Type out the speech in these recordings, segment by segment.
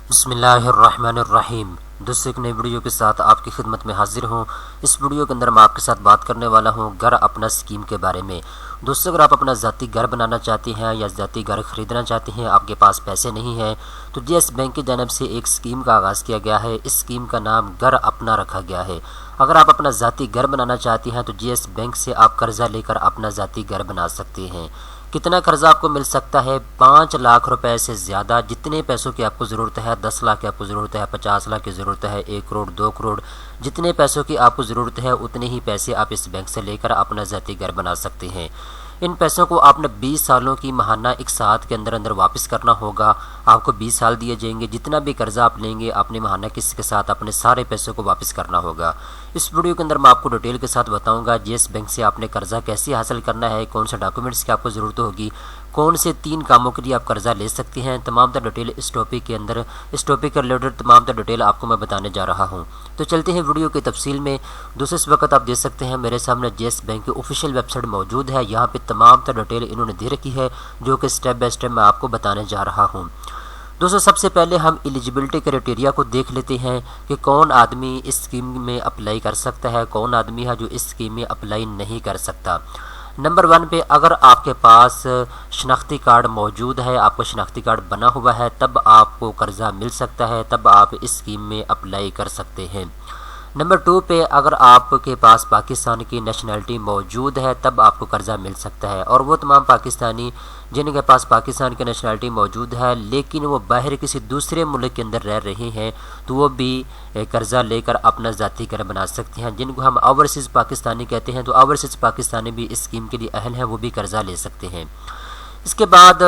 बिस्मिल्लाहिर्रहमानिर्रहीम। दोस्तों, एक नई वीडियो के साथ आपकी खिदमत में हाजिर हूँ। इस वीडियो के अंदर मैं आपके साथ बात करने वाला हूँ घर अपना स्कीम के बारे में। दोस्तों, अगर आप अपना ज़ाती घर बनाना चाहते हैं या ज़ाती घर ख़रीदना चाहते हैं, आपके पास पैसे नहीं हैं, तो जीएस बैंक की जानब से एक स्कीम का आगाज़ किया गया है। इस स्कीम का नाम घर अपना रखा गया है। अगर आप अपना ज़ाती घर बनाना चाहते हैं तो जीएस बैंक से आप कर्ज़ा लेकर अपना ज़ाती घर बना सकते हैं। कितना कर्जा आपको मिल सकता है? 5 लाख रुपए से ज़्यादा जितने पैसों की आपको ज़रूरत है, 10 लाख की आपको ज़रूरत है, 50 लाख की ज़रूरत है, 1 करोड़ 2 करोड़, जितने पैसों की आपको ज़रूरत है उतने ही पैसे आप इस बैंक से लेकर अपना ज़ाती घर बना सकते हैं। इन पैसों को आपने 20 सालों की महाना एक साथ के अंदर अंदर वापस करना होगा। आपको 20 साल दिए जाएंगे। जितना भी कर्जा आप लेंगे अपने महाना किस्त के साथ अपने सारे पैसों को वापस करना होगा। इस वीडियो के अंदर मैं आपको डिटेल के साथ बताऊंगा जीएस बैंक से आपने कर्जा कैसे हासिल करना है, कौन सा डॉक्यूमेंट्स की आपको ज़रूरत होगी, कौन से 3 कामों के लिए आप कर्जा ले सकते हैं। तमाम तर डिटेल इस टॉपिक के अंदर, इस टॉपिक के रिलेटेड तमाम तर डिटेल आपको मैं बताने जा रहा हूं। तो चलते हैं वीडियो की तफसील में। दोस्तों, इस वक्त आप देख सकते हैं मेरे सामने जीएस बैंक की ऑफिशियल वेबसाइट मौजूद है। यहाँ पे तमाम तर डिटेल इन्होंने दे रखी है जो कि स्टेप बाय स्टेप मैं आपको बताने जा रहा हूँ। दोस्तों, सबसे पहले हम एलिजिबिलिटी क्राइटेरिया को देख लेते हैं कि कौन आदमी इस स्कीम में अप्लाई कर सकता है, कौन आदमी है जो इस स्कीम में अप्लाई नहीं कर सकता। नंबर 1 पे अगर आपके पास शनाख्ती कार्ड मौजूद है, आपका शनाख्ती कार्ड बना हुआ है, तब आपको कर्जा मिल सकता है, तब आप इस स्कीम में अप्लाई कर सकते हैं। नंबर 2 पे अगर आपके पास पाकिस्तान की नेशनलिटी मौजूद है तब आपको कर्जा मिल सकता है। और वो तमाम पाकिस्तानी जिनके पास पाकिस्तान की नेशनलिटी मौजूद है लेकिन वो बाहर किसी दूसरे मुल्क के अंदर रह रहे हैं तो वो भी कर्जा लेकर अपना ज़ाती घर बना सकते हैं। जिनको हम ओवरसीज़ पाकिस्तानी कहते हैं, तो ओवरसीज़ पाकिस्तानी भी इस स्कीम के लिए अहल हैं, वो भी कर्जा ले सकते हैं। इसके बाद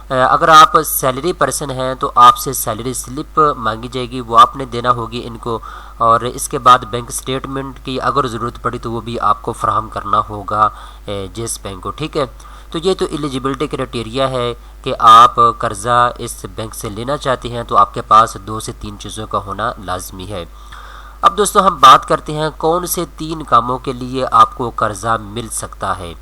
अगर आप सैलरी पर्सन हैं तो आपसे सैलरी स्लिप मांगी जाएगी, वो आपने देना होगी इनको। और इसके बाद बैंक स्टेटमेंट की अगर ज़रूरत पड़ी तो वो भी आपको फराहम करना होगा जीएस बैंक को। ठीक है, तो ये तो एलिजिबिलिटी क्राइटेरिया है कि आप कर्ज़ा इस बैंक से लेना चाहते हैं तो आपके पास 2 से 3 चीज़ों का होना लाजमी है। अब दोस्तों, हम बात करते हैं कौन से 3 कामों के लिए आपको कर्जा मिल सकता है।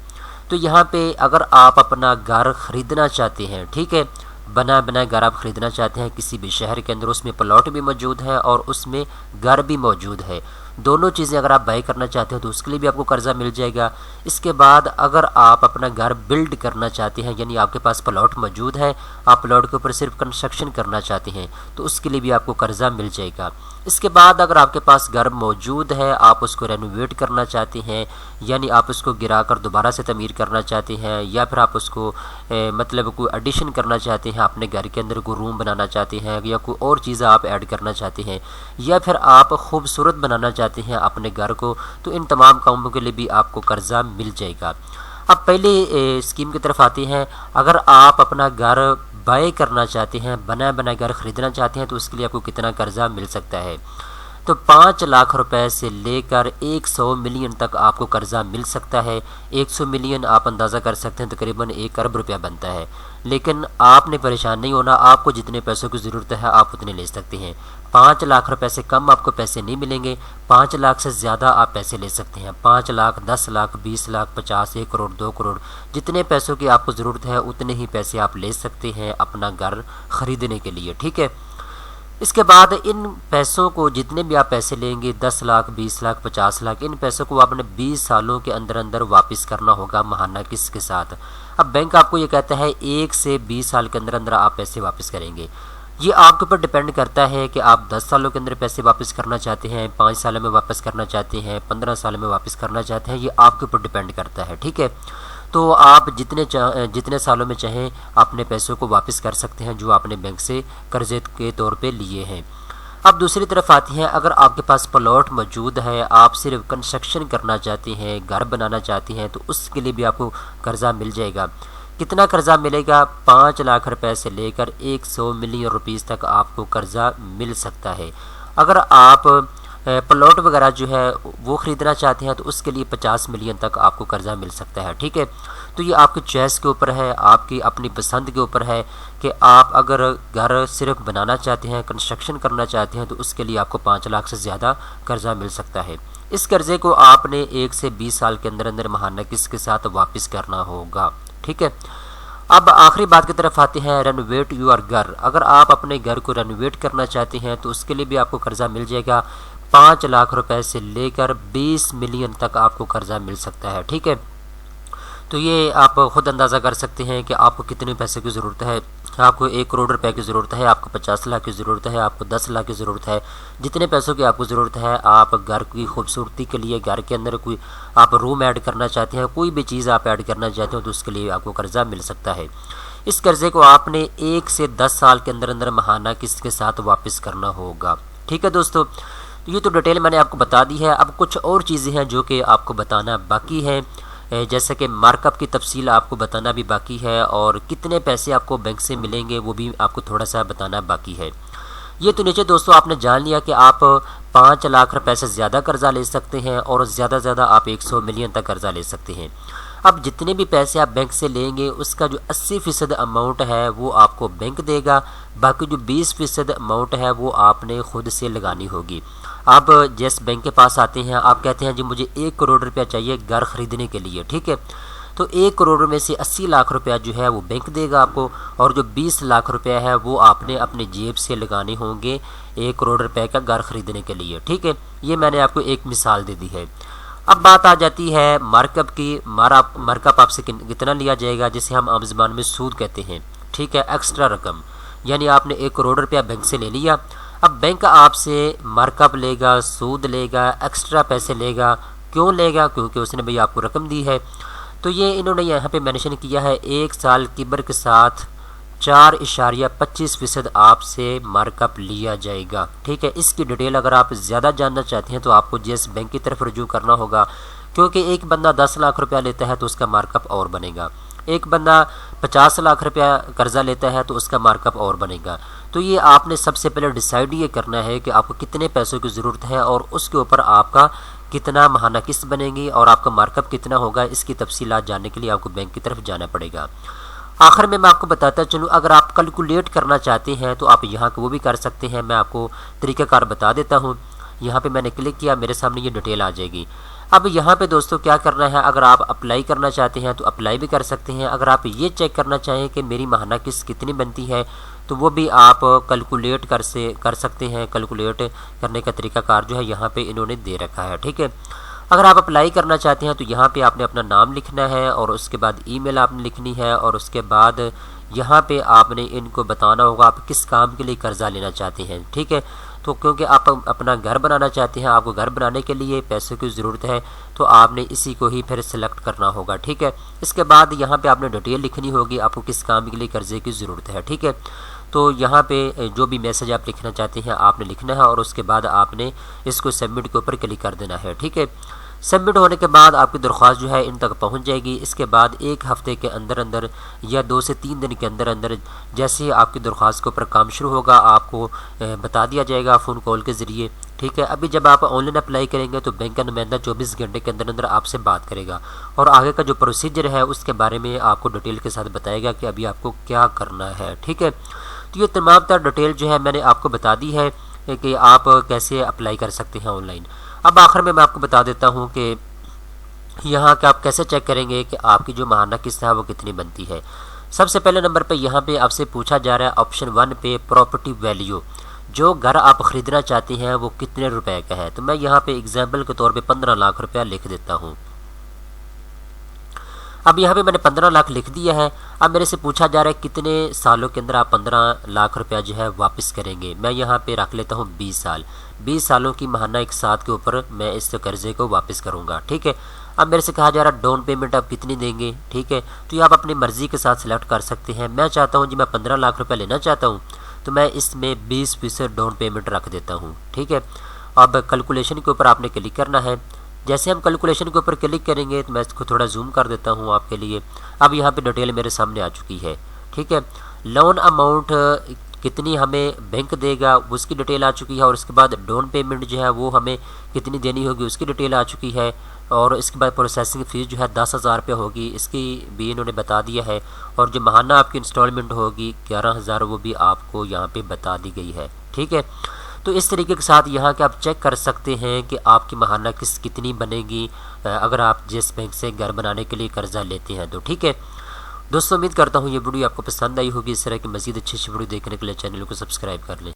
तो यहाँ पे अगर आप अपना घर ख़रीदना चाहते हैं, ठीक है, बना बनाया घर आप ख़रीदना चाहते हैं किसी भी शहर के अंदर, उसमें प्लॉट भी मौजूद है और उसमें घर भी मौजूद है, दोनों चीज़ें अगर आप बाई करना चाहते हो तो उसके लिए भी आपको कर्जा मिल जाएगा। इसके बाद अगर आप अपना घर बिल्ड करना चाहते हैं, यानी आपके पास प्लॉट मौजूद है, आप प्लॉट के ऊपर सिर्फ कंस्ट्रक्शन करना चाहते हैं तो उसके लिए भी आपको कर्जा मिल जाएगा। इसके बाद अगर आपके पास घर मौजूद है, आप उसको रेनोवेट करना चाहते हैं, यानी आप उसको गिराकर दोबारा से तमीर करना चाहते हैं, या फिर आप उसको मतलब कोई एडिशन करना चाहते हैं, अपने घर के अंदर कोई रूम बनाना चाहते हैं या कोई और चीज़ आप ऐड करना चाहते हैं, या फिर आप खूबसूरत बनाना चाहते हैं अपने घर को, तो इन तमाम कामों के लिए भी आपको कर्जा मिल जाएगा। अब पहले स्कीम की तरफ आते हैं। अगर आप अपना घर बाय करना चाहते हैं, बना बनाया घर ख़रीदना चाहते हैं, तो उसके लिए आपको कितना कर्जा मिल सकता है? तो 5 लाख रुपए से लेकर 100 मिलियन तक आपको कर्जा मिल सकता है। 100 मिलियन आप अंदाज़ा कर सकते हैं तकरीबन 1 अरब रुपया बनता है। लेकिन आपने परेशान नहीं होना, आपको जितने पैसों की ज़रूरत है आप उतने ले सकते हैं। 5 लाख रुपए से कम आपको पैसे नहीं मिलेंगे, 5 लाख से ज़्यादा आप पैसे ले सकते हैं। 5 लाख, 10 लाख, 20 लाख, 50, 1 करोड़, 2 करोड़, जितने पैसों की आपको ज़रूरत है उतने ही पैसे आप ले सकते हैं अपना घर ख़रीदने के लिए। ठीक है, इसके बाद इन पैसों को, जितने भी आप पैसे लेंगे, 10 लाख, 20 लाख, 50 लाख, इन पैसों को आपने 20 सालों के अंदर अंदर वापस करना होगा महाना किस्त के साथ। अब बैंक आपको ये कहता है 1 से 20 साल के अंदर अंदर आप पैसे वापस करेंगे। ये आपके ऊपर डिपेंड करता है कि आप 10 सालों के अंदर पैसे वापस करना चाहते हैं, 5 सालों में वापस करना चाहते हैं, 15 सालों में वापस करना चाहते हैं, ये आपके ऊपर डिपेंड करता है। ठीक है, तो आप जितने सालों में चाहें अपने पैसों को वापस कर सकते हैं जो आपने बैंक से कर्जे के तौर पे लिए हैं। अब दूसरी तरफ आती हैं, अगर आपके पास प्लॉट मौजूद है, आप सिर्फ कंस्ट्रक्शन करना चाहते हैं, घर बनाना चाहते हैं, तो उसके लिए भी आपको कर्जा मिल जाएगा। कितना कर्जा मिलेगा? 5 लाख रुपए से लेकर 100 मिलियन रुपीज़ तक आपको कर्जा मिल सकता है। अगर आप प्लॉट वगैरह जो है वो ख़रीदना चाहते हैं तो उसके लिए 50 मिलियन तक आपको कर्जा मिल सकता है। ठीक है, तो ये आपकी चॉइस के ऊपर है, आपकी अपनी पसंद के ऊपर है कि आप अगर घर सिर्फ बनाना चाहते हैं, कंस्ट्रक्शन करना चाहते हैं, तो उसके लिए आपको 5 लाख से ज़्यादा कर्जा मिल सकता है। इस कर्जे को आपने 1 से 20 साल के अंदर अंदर महाना किस्त के साथ वापस करना होगा। ठीक है, अब आखिरी बात की तरफ आते हैं, रेनोवेट योर घर। अगर आप अपने घर को रेनोवेट करना चाहते हैं तो उसके लिए भी आपको कर्जा मिल जाएगा। 5 लाख रुपए से लेकर 20 मिलियन तक आपको कर्जा मिल सकता है। ठीक है, तो ये आप खुद अंदाज़ा कर सकते हैं कि आपको कितने पैसे की ज़रूरत है। आपको 1 करोड़ रुपए की ज़रूरत है, आपको 50 लाख की ज़रूरत है, आपको 10 लाख की ज़रूरत है। जितने पैसों की आपको ज़रूरत है, आप घर की खूबसूरती के लिए, घर के अंदर कोई आप रूम ऐड करना चाहते हैं, कोई भी चीज़ आप ऐड करना चाहते हो तो उसके लिए आपको कर्जा मिल सकता है। इस कर्जे को आपने 1 से 10 साल के अंदर अंदर महाना किस्त के साथ वापस करना होगा। ठीक है दोस्तों, ये तो डिटेल मैंने आपको बता दी है। अब कुछ और चीज़ें हैं जो कि आपको बताना बाकी है, जैसे कि मार्कअप की तफसील आपको बताना भी बाकी है, और कितने पैसे आपको बैंक से मिलेंगे वो भी आपको थोड़ा सा बताना बाकी है। ये तो नीचे दोस्तों आपने जान लिया कि आप 5 लाख रुपए से ज़्यादा कर्जा ले सकते हैं और ज़्यादा से ज़्यादा आप 100 मिलियन तक कर्जा ले सकते हैं। अब जितने भी पैसे आप बैंक से लेंगे उसका जो 80% अमाउंट है वो आपको बैंक देगा, बाकी जो 20% अमाउंट है वो आपने खुद से लगानी होगी। आप जिस बैंक के पास आते हैं, आप कहते हैं जी मुझे 1 करोड़ रुपया चाहिए घर ख़रीदने के लिए। ठीक है, तो 1 करोड़ में से 80 लाख रुपया जो है वो बैंक देगा आपको, और जो 20 लाख रुपया है वो आपने अपने जेब से लगाने होंगे 1 करोड़ रुपए का घर ख़रीदने के लिए। ठीक है, ये मैंने आपको एक मिसाल दे दी है। अब बात आ जाती है मार्कअप की। मार्कअप आपसे कितना लिया जाएगा, जिसे हम आम ज़बान में सूद कहते हैं। ठीक है, एक्स्ट्रा रकम, यानी आपने 1 करोड़ रुपया बैंक से ले लिया। अब बैंक आपसे मार्कअप लेगा, सूद लेगा, एक्स्ट्रा पैसे लेगा। क्यों लेगा? क्योंकि उसने भाई आपको रकम दी है। तो ये इन्होंने यहाँ पे मेंशन किया है 1 साल किबर के साथ 4.25% आपसे मार्कअप लिया जाएगा। ठीक है, इसकी डिटेल अगर आप ज़्यादा जानना चाहते हैं तो आपको जिस बैंक की तरफ रुजू करना होगा, क्योंकि एक बंदा 10 लाख रुपया लेता है तो उसका मार्कअप और बनेगा, एक बंदा 50 लाख रुपया कर्जा लेता है तो उसका मार्कअप और बनेगा। तो ये आपने सबसे पहले डिसाइड ये करना है कि आपको कितने पैसों की ज़रूरत है और उसके ऊपर आपका कितना महाना किस्त बनेगी और आपका मार्कअप कितना होगा। इसकी तफसीलात जानने के लिए आपको बैंक की तरफ जाना पड़ेगा। आखिर में मैं आपको बताता चलूँ, अगर आप कैलकुलेट करना चाहते हैं तो आप यहाँ वो भी कर सकते हैं। मैं आपको तरीक़ाकार बता देता हूँ। यहाँ पे मैंने क्लिक किया, मेरे सामने ये डिटेल आ जाएगी। अब यहाँ पे दोस्तों क्या करना है, अगर आप अप्लाई करना चाहते हैं तो अप्लाई भी कर सकते हैं। अगर आप ये चेक करना चाहें कि मेरी महाना किस्त कितनी बनती है तो वो भी आप कैलकुलेट कर सकते हैं। कैलकुलेट करने का तरीक़ाकार जो है यहाँ पे इन्होंने दे रखा है। ठीक है, अगर आप अप्लाई करना चाहते हैं तो यहाँ पे आपने अपना नाम लिखना है और उसके बाद ईमेल आपने लिखनी है, और उसके बाद यहाँ पे आपने इनको बताना होगा आप किस काम के लिए कर्जा लेना चाहते हैं। ठीक है, तो क्योंकि आप अपना घर बनाना चाहते हैं, आपको घर बनाने के लिए पैसों की ज़रूरत है, तो आपने इसी को ही फिर सिलेक्ट करना होगा। ठीक है, इसके बाद यहाँ पे आपने डिटेल लिखनी होगी आपको किस काम के लिए कर्जे की ज़रूरत है। ठीक है, तो यहाँ पे जो भी मैसेज आप लिखना चाहते हैं आपने लिखना है और उसके बाद आपने इसको सबमिट के ऊपर क्लिक कर देना है। ठीक है, सबमिट होने के बाद आपकी दरख्वास्त जो है इन तक पहुंच जाएगी। इसके बाद 1 हफ्ते के अंदर अंदर या 2 से 3 दिन के अंदर अंदर जैसे ही आपकी दरख्वास्त के ऊपर काम शुरू होगा आपको बता दिया जाएगा फ़ोन कॉल के ज़रिए। ठीक है, अभी जब आप ऑनलाइन अप्लाई करेंगे तो बैंक का नुमाइंदा 24 घंटे के अंदर अंदर आपसे बात करेगा और आगे का जो प्रोसीजर है उसके बारे में आपको डिटेल के साथ बताएगा कि अभी आपको क्या करना है। ठीक है, तो ये तमाम तर डिटेल जो है मैंने आपको बता दी है कि आप कैसे अप्लाई कर सकते हैं ऑनलाइन। अब आखिर में मैं आपको बता देता हूँ कि यहाँ के आप कैसे चेक करेंगे कि आपकी जो महाना किस्त है वो कितनी बनती है। सबसे पहले नंबर पे यहाँ पे आपसे पूछा जा रहा है ऑप्शन 1 पे प्रॉपर्टी वैल्यू, जो घर आप ख़रीदना चाहते हैं वो कितने रुपए का है। तो मैं यहाँ पे एग्जाम्पल के तौर पे 15 लाख रुपया लिख देता हूँ। अब यहाँ पे मैंने 15 लाख लिख दिया है। अब मेरे से पूछा जा रहा है कितने सालों के अंदर आप 15 लाख रुपया जो है वापस करेंगे। मैं यहाँ पे रख लेता हूँ 20 साल। 20 सालों की महाना एक साथ के ऊपर मैं इस कर्जे को वापस करूँगा। ठीक है, अब मेरे से कहा जा रहा है डाउन पेमेंट आप कितनी देंगे। ठीक है, तो ये आप अपनी मर्ज़ी के साथ सिलेक्ट कर सकते हैं। मैं चाहता हूँ जी मैं 15 लाख रुपया लेना चाहता हूँ तो मैं इसमें 20% डाउन पेमेंट रख देता हूँ। ठीक है, अब कैलकुलेशन के ऊपर आपने क्लिक करना है। जैसे हम कैलकुलेशन के ऊपर क्लिक करेंगे तो मैं इसको थोड़ा जूम कर देता हूँ आपके लिए। अब यहाँ पे डिटेल मेरे सामने आ चुकी है। ठीक है, लोन अमाउंट कितनी हमें बैंक देगा उसकी डिटेल आ चुकी है, और उसके बाद डाउन पेमेंट जो है वो हमें कितनी देनी होगी उसकी डिटेल आ चुकी है, और इसके बाद प्रोसेसिंग फ़ीस जो है 10,000 रुपये होगी, इसकी भी इन्होंने बता दिया है, और जो महाना आपकी इंस्टॉलमेंट होगी 11,000 वो भी आपको यहाँ पे बता दी गई है। ठीक है, तो इस तरीके के साथ यहाँ के आप चेक कर सकते हैं कि आपकी महाना किस्त कितनी बनेगी अगर आप जिस बैंक से घर बनाने के लिए कर्जा लेते हैं तो। ठीक है दोस्तों उम्मीद करता हूँ ये वीडियो आपको पसंद आई होगी। इस तरह की मजीद अच्छी वीडियो देखने के लिए चैनल को सब्सक्राइब कर लें।